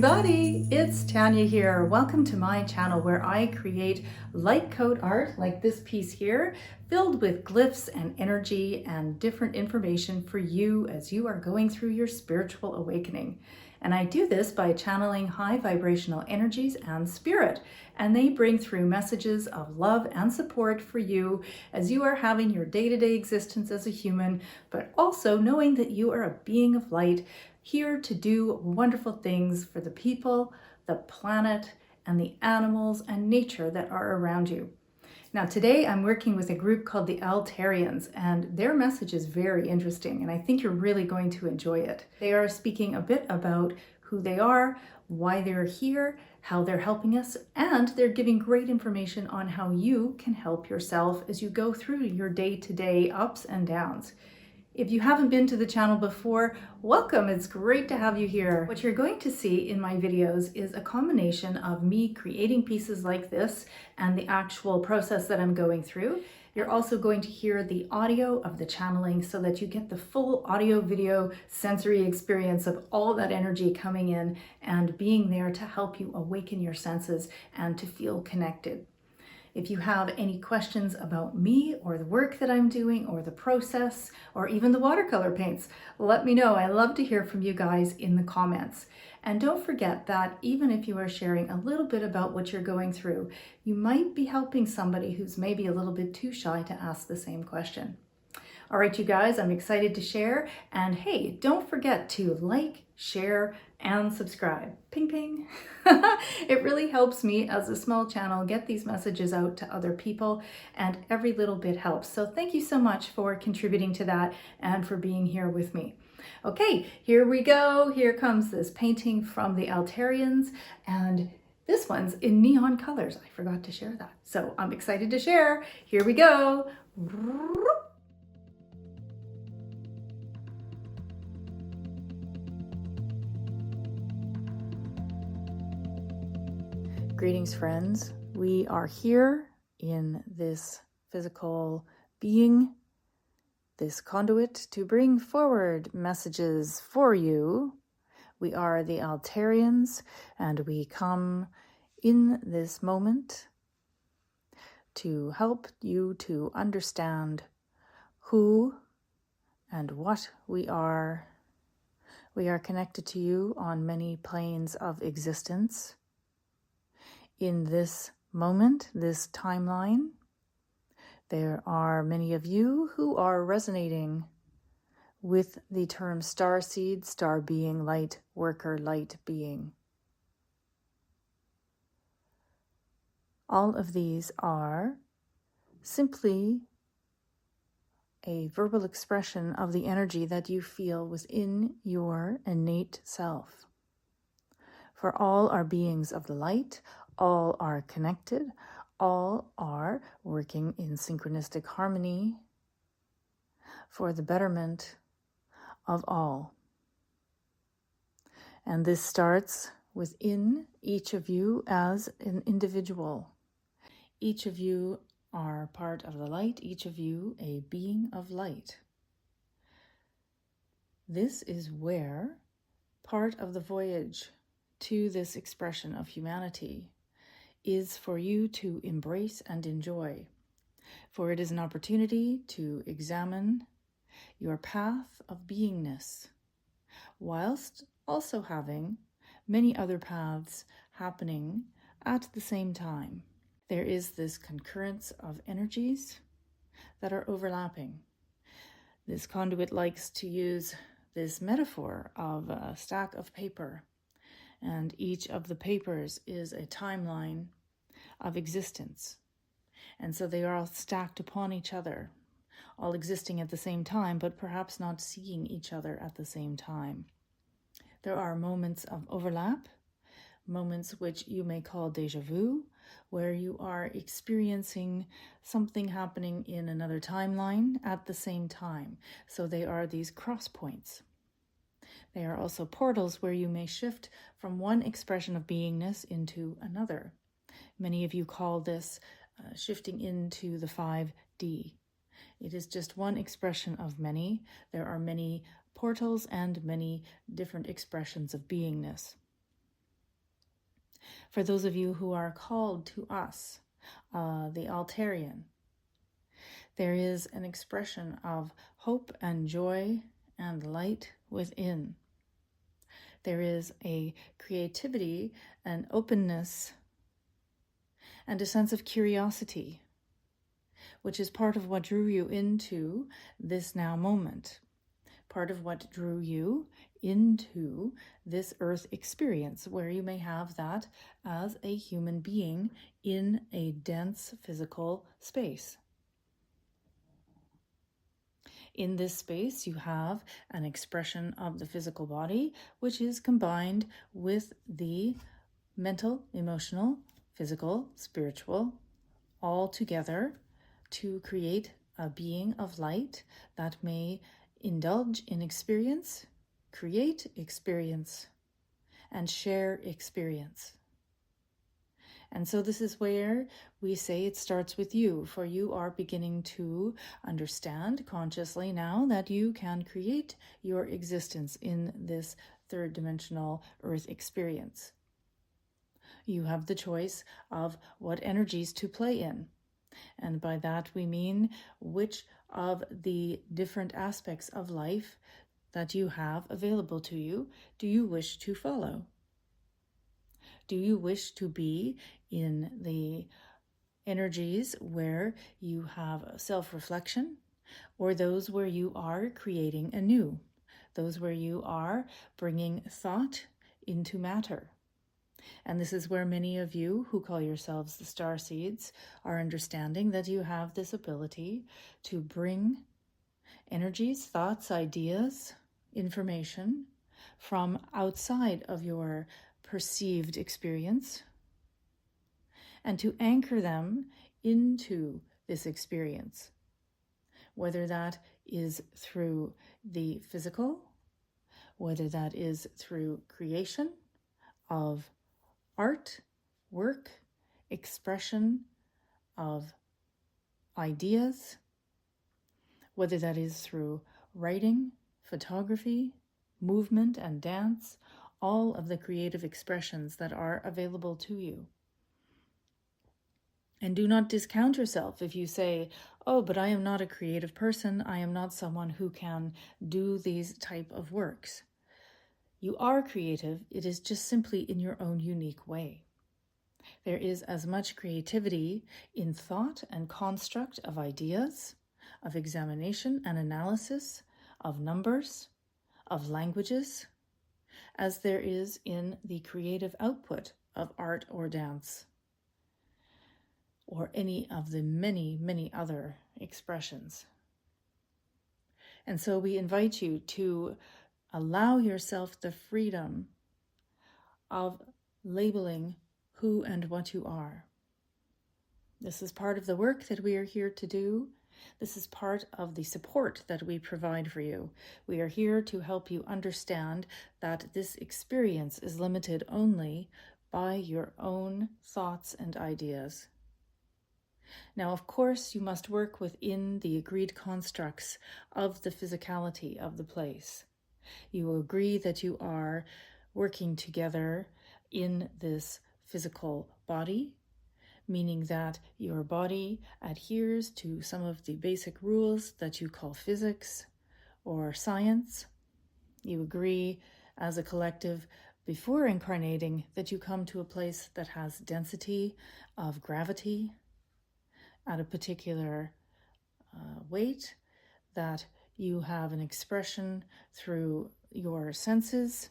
everybody, it's Tanya here. Welcome to my channel where I create light code art like this piece here, filled with glyphs and energy and different information for you as you are going through your spiritual awakening. And I do this by channeling high vibrational energies and spirit, and they bring through messages of love and support for you as you are having your day-to-day existence as a human, but also knowing that you are a being of light here to do wonderful things for the people, the planet, and the animals and nature that are around you. Now today I'm working with a group called the Altarians, and their message is very interesting and I think you're really going to enjoy it. They are speaking a bit about who they are, why they're here, how they're helping us, and they're giving great information on how you can help yourself as you go through your day-to-day ups and downs. If you haven't been to the channel before, welcome, it's great to have you here. What you're going to see in my videos is a combination of me creating pieces like this and the actual process that I'm going through. You're also going to hear the audio of the channeling so that you get the full audio video sensory experience of all that energy coming in and being there to help you awaken your senses and to feel connected. If you have any questions about me or the work that I'm doing or the process or even the watercolor paints, let me know. I love to hear from you guys in the comments. And don't forget that even if you are sharing a little bit about what you're going through, you might be helping somebody who's maybe a little bit too shy to ask the same question. All right, you guys, I'm excited to share. And hey, don't forget to like, share, and subscribe. Ping, ping. It really helps me as a small channel get these messages out to other people, and every little bit helps. So thank you so much for contributing to that and for being here with me. Okay, here we go. Here comes this painting from the Altarians, and this one's in neon colors. I forgot to share that. So I'm excited to share. Here we go. Greetings, friends. We are here in this physical being, this conduit, to bring forward messages for you. We are the Altarians, and we come in this moment to help you to understand who and what we are. We are connected to you on many planes of existence. In this moment, this timeline, there are many of you who are resonating with the term starseed, star being, light worker, light being. All of these are simply a verbal expression of the energy that you feel within your innate self. For all are beings of the light, all are connected, all are working in synchronistic harmony for the betterment of all. And this starts within each of you as an individual. Each of you are part of the light, each of you a being of light. This is where part of the voyage to this expression of humanity is for you to embrace and enjoy, for it is an opportunity to examine your path of beingness, whilst also having many other paths happening at the same time. There is this concurrence of energies that are overlapping. This conduit likes to use this metaphor of a stack of paper, and each of the papers is a timeline of existence. And so they are all stacked upon each other, all existing at the same time, but perhaps not seeing each other at the same time. There are moments of overlap, moments which you may call déjà vu, where you are experiencing something happening in another timeline at the same time. So they are these cross points. They are also portals where you may shift from one expression of beingness into another. Many of you call this shifting into the 5D. It is just one expression of many. There are many portals and many different expressions of beingness. For those of you who are called to us, the Altarian, there is an expression of hope and joy and light within. There is a creativity, an openness, and a sense of curiosity, which is part of what drew you into this now moment, part of what drew you into this earth experience, where you may have that as a human being in a dense physical space. In this space, you have an expression of the physical body, which is combined with the mental, emotional, physical, spiritual, all together to create a being of light that may indulge in experience, create experience, and share experience. And so this is where we say it starts with you, for you are beginning to understand consciously now that you can create your existence in this third dimensional earth experience. You have the choice of what energies to play in. And by that we mean which of the different aspects of life that you have available to you do you wish to follow? Do you wish to be in the energies where you have self-reflection, or those where you are creating anew, those where you are bringing thought into matter? And this is where many of you who call yourselves the Starseeds are understanding that you have this ability to bring energies, thoughts, ideas, information from outside of your perceived experience and to anchor them into this experience, whether that is through the physical, whether that is through creation of art, work, expression of ideas, whether that is through writing, photography, movement, and dance, all of the creative expressions that are available to you. And do not discount yourself if you say, oh, but I am not a creative person. I am not someone who can do these type of works. You are creative. It is just simply in your own unique way. There is as much creativity in thought and construct of ideas, of examination and analysis, of numbers, of languages, as there is in the creative output of art or dance, or any of the many, many other expressions. And so we invite you to allow yourself the freedom of labeling who and what you are. This is part of the work that we are here to do. This is part of the support that we provide for you. We are here to help you understand that this experience is limited only by your own thoughts and ideas. Now, of course, you must work within the agreed constructs of the physicality of the place. You will agree that you are working together in this physical body, meaning that your body adheres to some of the basic rules that you call physics or science. You agree as a collective before incarnating that you come to a place that has density of gravity at a particular weight, that you have an expression through your senses,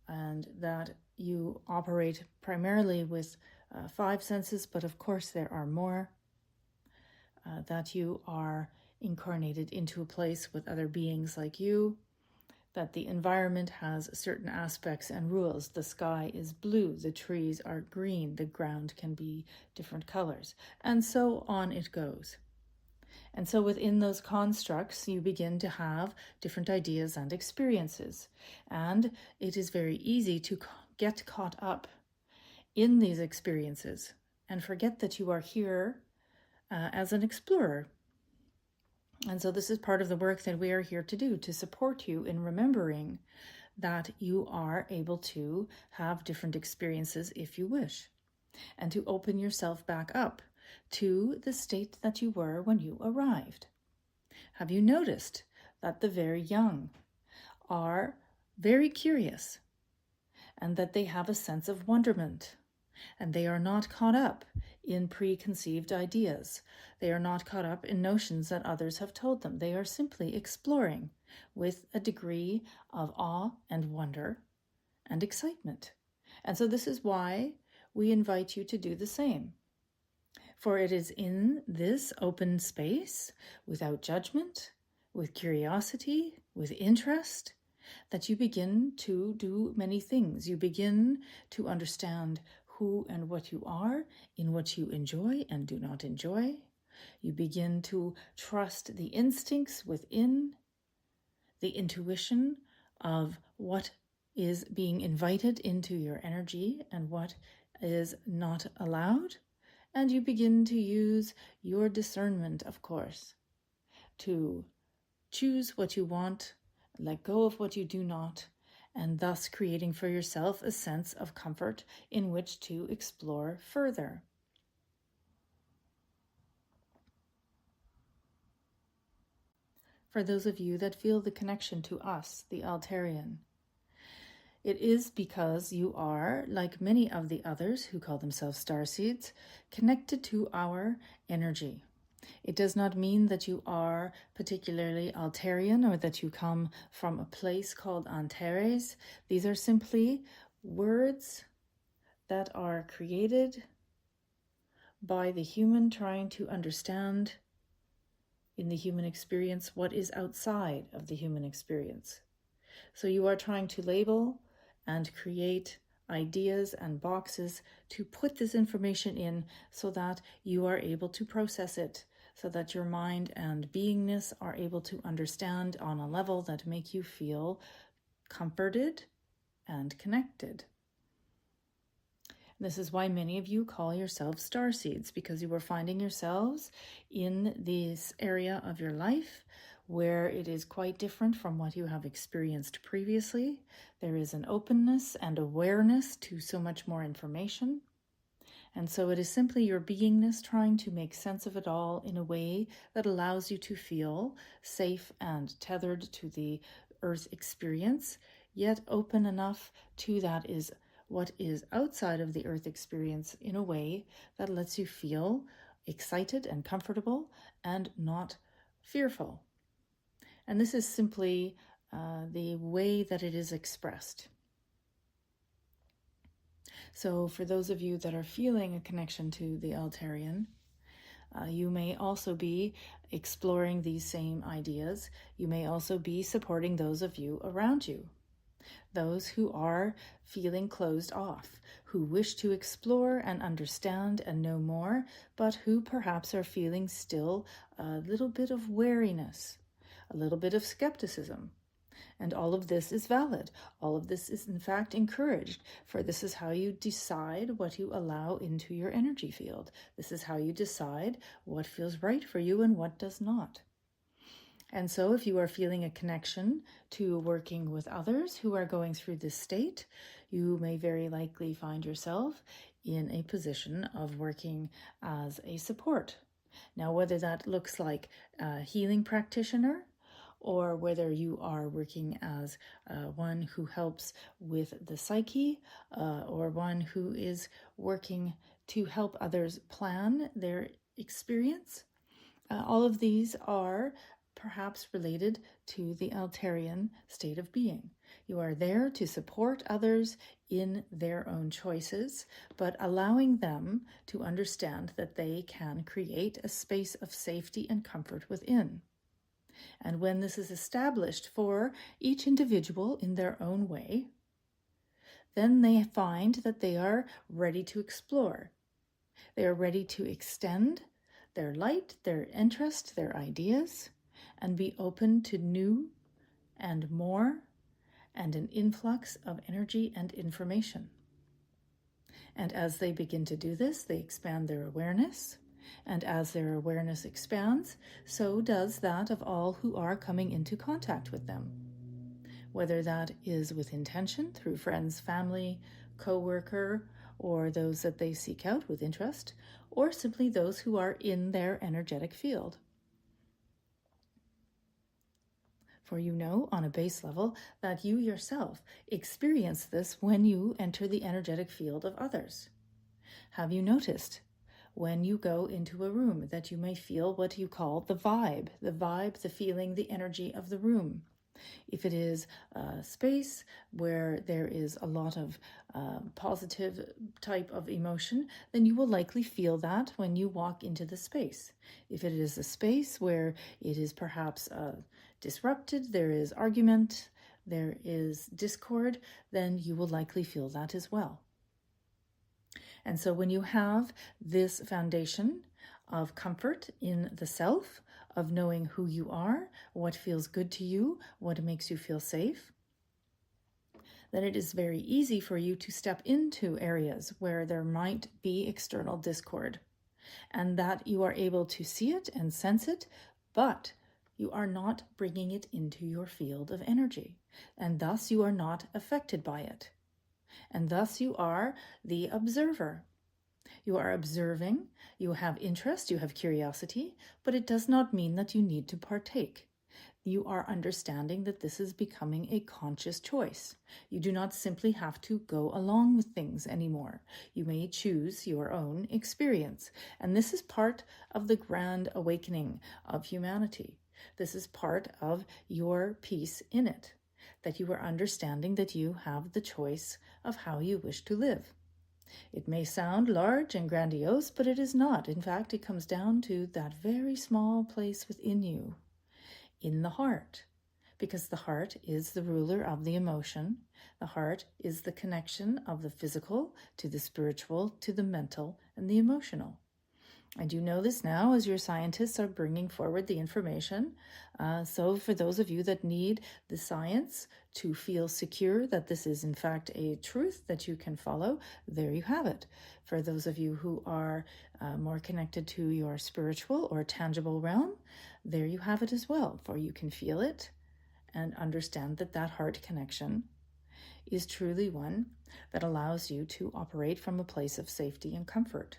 and that you operate primarily with 5 senses, but of course there are more, that you are incarnated into a place with other beings like you, that the environment has certain aspects and rules. The sky is blue, the trees are green, the ground can be different colors, and so on it goes. And so within those constructs, you begin to have different ideas and experiences. And it is very easy to get caught up in these experiences and forget that you are here as an explorer. And so this is part of the work that we are here to do, to support you in remembering that you are able to have different experiences if you wish, and to open yourself back up to the state that you were when you arrived. Have you noticed that the very young are very curious and that they have a sense of wonderment, and they are not caught up in preconceived ideas? They are not caught up in notions that others have told them. They are simply exploring with a degree of awe and wonder and excitement. And so this is why we invite you to do the same. For it is in this open space, without judgment, with curiosity, with interest, that you begin to do many things. You begin to understand who and what you are, in what you enjoy and do not enjoy. You begin to trust the instincts within, the intuition of what is being invited into your energy and what is not allowed. And you begin to use your discernment, of course, to choose what you want, let go of what you do not, and thus creating for yourself a sense of comfort in which to explore further. For those of you that feel the connection to us, the Altarian, it is because you are, like many of the others who call themselves starseeds, connected to our energy. It does not mean that you are particularly Altarian or that you come from a place called Antares. These are simply words that are created by the human trying to understand in the human experience what is outside of the human experience. So you are trying to label and create ideas and boxes to put this information in so that you are able to process it, so that your mind and beingness are able to understand on a level that make you feel comforted and connected. This is why many of you call yourselves starseeds, because you are finding yourselves in this area of your life where it is quite different from what you have experienced previously. There is an openness and awareness to so much more information. And so it is simply your beingness trying to make sense of it all in a way that allows you to feel safe and tethered to the earth experience, yet open enough to that is what is outside of the earth experience in a way that lets you feel excited and comfortable and not fearful. And this is simply the way that it is expressed. So for those of you that are feeling a connection to the Altarian, you may also be exploring these same ideas. You may also be supporting those of you around you, those who are feeling closed off, who wish to explore and understand and know more, but who perhaps are feeling still a little bit of wariness, a little bit of skepticism. And all of this is valid. All of this is in fact encouraged, for this is how you decide what you allow into your energy field. This is how you decide what feels right for you and what does not. And so if you are feeling a connection to working with others who are going through this state, you may very likely find yourself in a position of working as a support. Now, whether that looks like a healing practitioner, or whether you are working as one who helps with the psyche, or one who is working to help others plan their experience. All of these are perhaps related to the Altarian state of being. You are there to support others in their own choices, but allowing them to understand that they can create a space of safety and comfort within. And when this is established for each individual in their own way, then they find that they are ready to explore. They are ready to extend their light, their interest, their ideas, and be open to new and more and an influx of energy and information. And as they begin to do this, they expand their awareness. And as their awareness expands, so does that of all who are coming into contact with them. whether that is with intention through friends, family, co-worker, or those that they seek out with interest, or simply those who are in their energetic field. For you know on a base level that you yourself experience this when you enter the energetic field of others. Have you noticed when you go into a room that you may feel what you call the vibe, the feeling, the energy of the room? If it is a space where there is a lot of positive type of emotion, then you will likely feel that when you walk into the space. If it is a space where it is perhaps disrupted, there is argument, there is discord, then you will likely feel that as well. And so when you have this foundation of comfort in the self, of knowing who you are, what feels good to you, what makes you feel safe, then it is very easy for you to step into areas where there might be external discord, and that you are able to see it and sense it, but you are not bringing it into your field of energy, and thus you are not affected by it. And thus you are the observer. You are observing, you have interest, you have curiosity, but it does not mean that you need to partake. You are understanding that this is becoming a conscious choice. You do not simply have to go along with things anymore. You may choose your own experience. And this is part of the grand awakening of humanity. This is part of your peace in it, that you are understanding that you have the choice of how you wish to live. It may sound large and grandiose, but it is not. In fact, it comes down to that very small place within you, in the heart, because the heart is the ruler of the emotion. The heart is the connection of the physical to the spiritual, to the mental and the emotional. And you know this now as your scientists are bringing forward the information. So for those of you that need the science to feel secure that this is in fact a truth that you can follow, there you have it. For those of you who are more connected to your spiritual or tangible realm, there you have it as well. For you can feel it and understand that that heart connection is truly one that allows you to operate from a place of safety and comfort.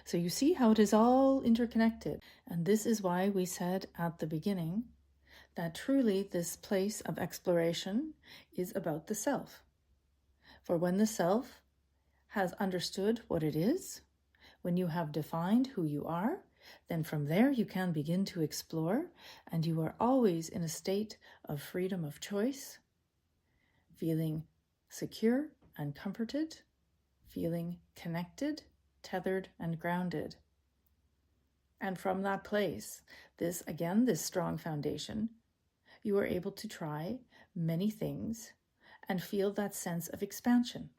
So you see how it is all interconnected. And this is why we said at the beginning that truly this place of exploration is about the self. For when the self has understood what it is, when you have defined who you are, then from there you can begin to explore, and you are always in a state of freedom of choice, feeling secure and comforted, feeling connected, tethered and grounded. And from that place, this strong foundation, you are able to try many things and feel that sense of expansion,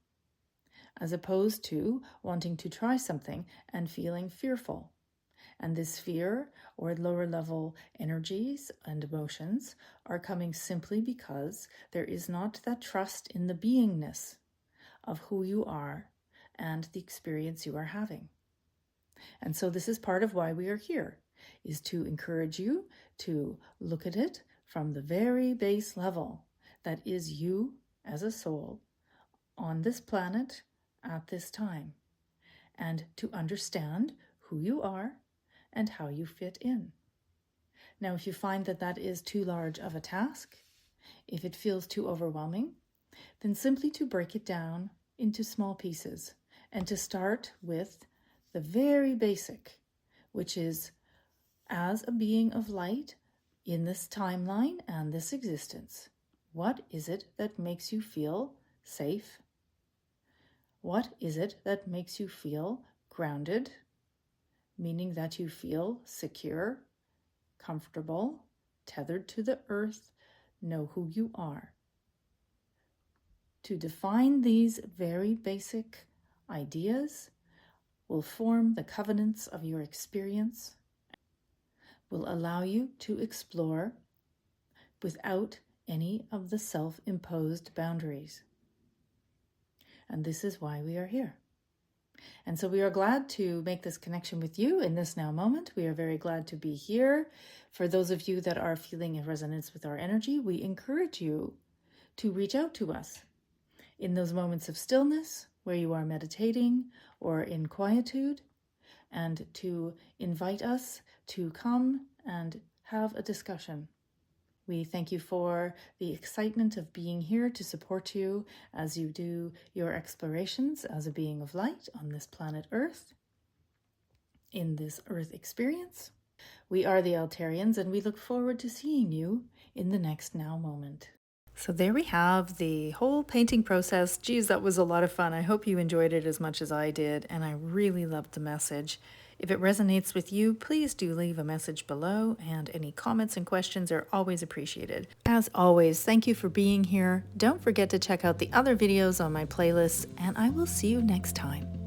as opposed to wanting to try something and feeling fearful. And this fear or lower level energies and emotions are coming simply because there is not that trust in the beingness of who you are and the experience you are having. And so this is part of why we are here, is to encourage you to look at it from the very base level that is you as a soul on this planet at this time, and to understand who you are and how you fit in. Now, if you find that that is too large of a task, if it feels too overwhelming, then simply to break it down into small pieces and to start with the very basic, which is, as a being of light in this timeline and this existence, what is it that makes you feel safe? What is it that makes you feel grounded, meaning that you feel secure, comfortable, tethered to the earth, know who you are? To define these very basic ideas will form the covenants of your experience, will allow you to explore without any of the self-imposed boundaries. And this is why we are here. And so we are glad to make this connection with you in this now moment. We are very glad to be here. For those of you that are feeling in resonance with our energy, we encourage you to reach out to us in those moments of stillness where you are meditating or in quietude, and to invite us to come and have a discussion. We thank you for the excitement of being here to support you as you do your explorations as a being of light on this planet Earth, in this Earth experience. We are the Altarians, and we look forward to seeing you in the next now moment. So there we have the whole painting process. Geez, that was a lot of fun. I hope you enjoyed it as much as I did, and I really loved the message. If it resonates with you, please do leave a message below, and any comments and questions are always appreciated. As always, thank you for being here. Don't forget to check out the other videos on my playlist, and I will see you next time.